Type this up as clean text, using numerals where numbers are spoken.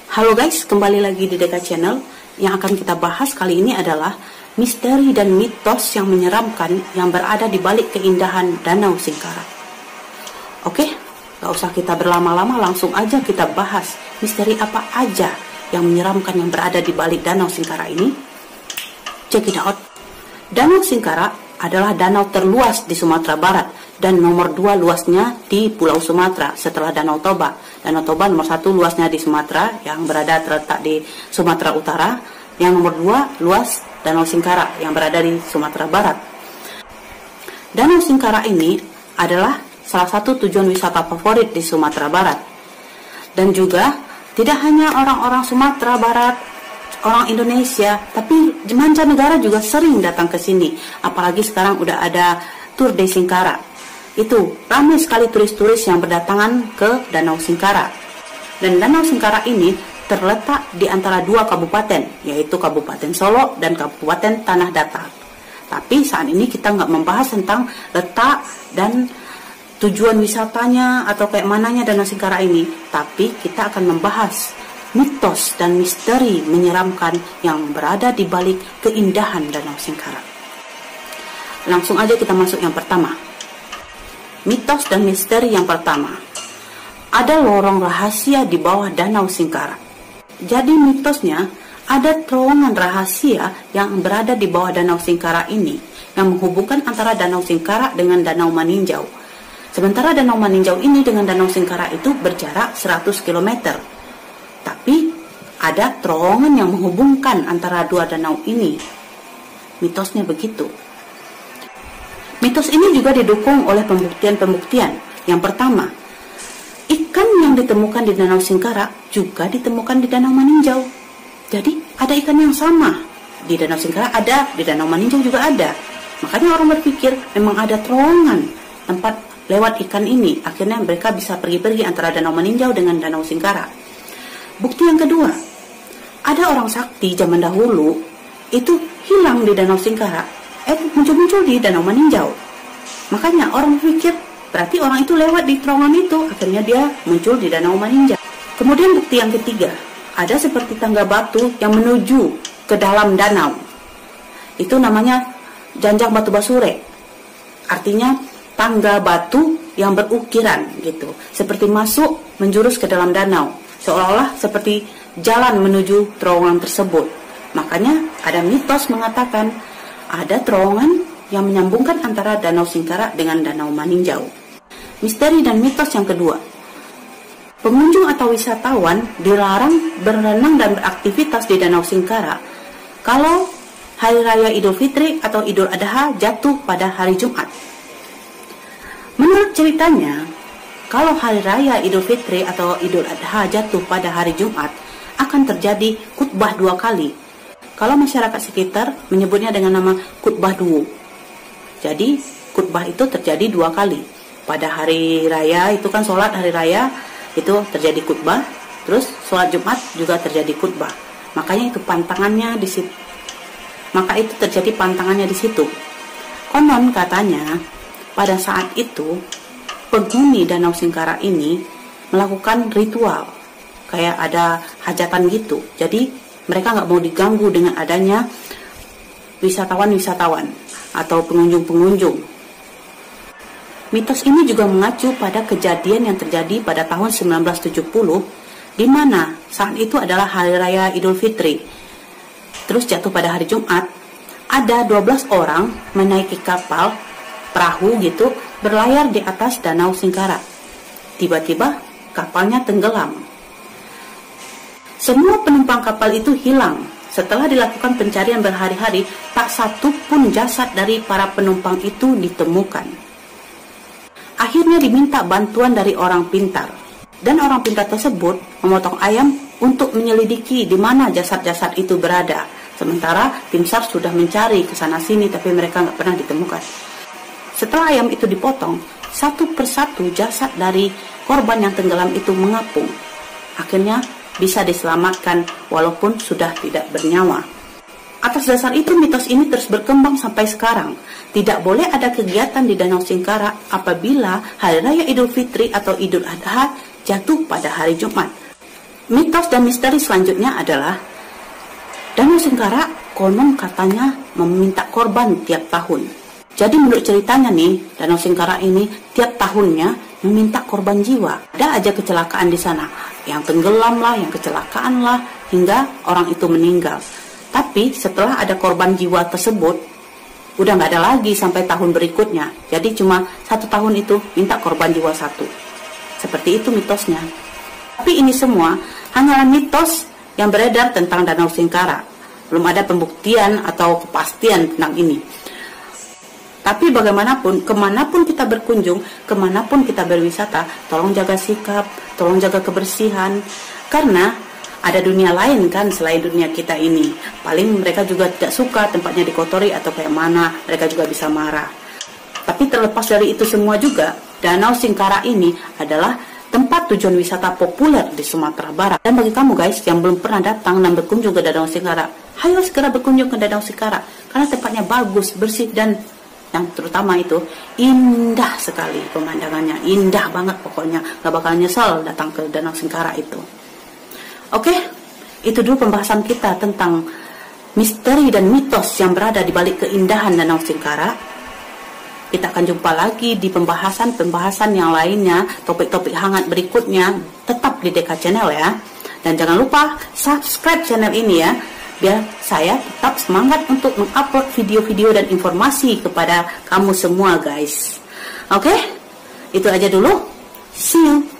Halo guys, kembali lagi di Deka Channel. Yang akan kita bahas kali ini adalah misteri dan mitos yang menyeramkan yang berada di balik keindahan Danau Singkara. Oke, gak usah kita berlama-lama, langsung aja kita bahas misteri apa aja yang menyeramkan yang berada di balik Danau Singkara ini. Check it out. Danau Singkara adalah danau terluas di Sumatera Barat dan nomor 2 luasnya di Pulau Sumatera setelah Danau Toba. Danau Toba nomor 1 luasnya di Sumatera yang terletak di Sumatera Utara. Yang nomor 2 luas Danau Singkara yang berada di Sumatera Barat. Danau Singkara ini adalah salah satu tujuan wisata favorit di Sumatera Barat. Dan juga tidak hanya orang-orang Sumatera Barat, orang Indonesia, tapi mancanegara juga sering datang ke sini. Apalagi sekarang udah ada Tour de Singkara. Itu ramai sekali turis-turis yang berdatangan ke Danau Singkara. Dan Danau Singkara ini terletak di antara 2 kabupaten, yaitu Kabupaten Solo dan Kabupaten Tanah Datar. Tapi saat ini kita nggak membahas tentang letak dan tujuan wisatanya atau kayak mananya Danau Singkara ini, tapi kita akan membahas mitos dan misteri menyeramkan yang berada di balik keindahan Danau Singkara. Langsung aja kita masuk yang pertama. Mitos dan misteri yang pertama. Ada lorong rahasia di bawah Danau Singkara. Jadi mitosnya ada terowongan rahasia yang berada di bawah Danau Singkara ini yang menghubungkan antara Danau Singkara dengan Danau Maninjau. Sementara Danau Maninjau ini dengan Danau Singkara itu berjarak 100 km. Tapi ada terowongan yang menghubungkan antara 2 danau ini. Mitosnya begitu. Mitos ini juga didukung oleh pembuktian-pembuktian. Yang pertama, ikan yang ditemukan di Danau Singkara juga ditemukan di Danau Maninjau. Jadi ada ikan yang sama. Di Danau Singkara ada, di Danau Maninjau juga ada. Makanya orang berpikir memang ada terowongan tempat lewat ikan ini. Akhirnya mereka bisa pergi-pergi antara Danau Maninjau dengan Danau Singkara. Bukti yang kedua, ada orang sakti zaman dahulu itu hilang di Danau Singkara, muncul-muncul di Danau Maninjau. Makanya orang berpikir berarti orang itu lewat di terowongan itu, akhirnya dia muncul di Danau Maninjau. Kemudian bukti yang ketiga, ada seperti tangga batu yang menuju ke dalam danau. Itu namanya Janjang Batu Basure. Artinya tangga batu yang berukiran gitu, seperti masuk menjurus ke dalam danau, seolah-olah seperti jalan menuju terowongan tersebut. Makanya ada mitos mengatakan ada terowongan yang menyambungkan antara Danau Singkara dengan Danau Maninjau. Misteri dan mitos yang kedua, pengunjung atau wisatawan dilarang berenang dan beraktivitas di Danau Singkara kalau Hari Raya Idul Fitri atau Idul Adha jatuh pada hari Jumat. Menurut ceritanya, kalau Hari Raya Idul Fitri atau Idul Adha jatuh pada hari Jumat, akan terjadi khutbah 2 kali. Kalau masyarakat sekitar menyebutnya dengan nama khutbah duwu. Jadi khutbah itu terjadi 2 kali. Pada hari raya itu kan sholat hari raya itu terjadi khutbah, terus sholat Jumat juga terjadi khutbah. Makanya itu pantangannya di situ. Maka itu terjadi pantangannya di situ. Konon katanya pada saat itu penghuni Danau Singkara ini melakukan ritual kayak ada hajatan gitu. Jadi mereka nggak mau diganggu dengan adanya wisatawan-wisatawan atau pengunjung-pengunjung. Mitos ini juga mengacu pada kejadian yang terjadi pada tahun 1970, di mana saat itu adalah Hari Raya Idul Fitri. Terus jatuh pada hari Jumat, ada 12 orang menaiki kapal, perahu gitu, berlayar di atas Danau Singkara. Tiba-tiba kapalnya tenggelam. Semua penumpang kapal itu hilang. Setelah dilakukan pencarian berhari-hari, tak satu pun jasad dari para penumpang itu ditemukan. Akhirnya diminta bantuan dari orang pintar. Dan orang pintar tersebut memotong ayam untuk menyelidiki di mana jasad-jasad itu berada. Sementara tim SAR sudah mencari ke sana-sini, tapi mereka nggak pernah ditemukan. Setelah ayam itu dipotong, satu persatu jasad dari korban yang tenggelam itu mengapung. Akhirnya bisa diselamatkan walaupun sudah tidak bernyawa. Atas dasar itu mitos ini terus berkembang sampai sekarang. Tidak boleh ada kegiatan di Danau Singkara apabila Hari Raya Idul Fitri atau Idul Adha jatuh pada hari Jumat. Mitos dan misteri selanjutnya adalah Danau Singkara konon katanya meminta korban tiap tahun. Jadi menurut ceritanya nih, Danau Singkara ini tiap tahunnya meminta korban jiwa. Ada aja kecelakaan di sana, yang tenggelam lah, yang kecelakaan lah, hingga orang itu meninggal. Tapi setelah ada korban jiwa tersebut, udah nggak ada lagi sampai tahun berikutnya. Jadi cuma 1 tahun itu minta korban jiwa 1. Seperti itu mitosnya. Tapi ini semua hanyalah mitos yang beredar tentang Danau Singkara. Belum ada pembuktian atau kepastian tentang ini. Tapi bagaimanapun, kemanapun kita berkunjung, kemanapun kita berwisata, tolong jaga sikap, tolong jaga kebersihan. Karena ada dunia lain kan selain dunia kita ini. Paling mereka juga tidak suka tempatnya dikotori atau kayak mana, mereka juga bisa marah. Tapi terlepas dari itu semua juga, Danau Singkara ini adalah tempat tujuan wisata populer di Sumatera Barat. Dan bagi kamu guys yang belum pernah datang dan berkunjung ke Danau Singkara, ayo segera berkunjung ke Danau Singkara. Karena tempatnya bagus, bersih, dan yang terutama itu indah sekali pemandangannya. Indah banget pokoknya, gak bakal nyesel datang ke Danau Singkara itu. Oke, itu dulu pembahasan kita tentang misteri dan mitos yang berada di balik keindahan Danau Singkara. Kita akan jumpa lagi di pembahasan-pembahasan yang lainnya, topik-topik hangat berikutnya, tetap di DK Channel ya. Dan jangan lupa subscribe channel ini ya, biar saya tetap semangat untuk mengupload video-video dan informasi kepada kamu semua guys. Oke, itu aja dulu. See you.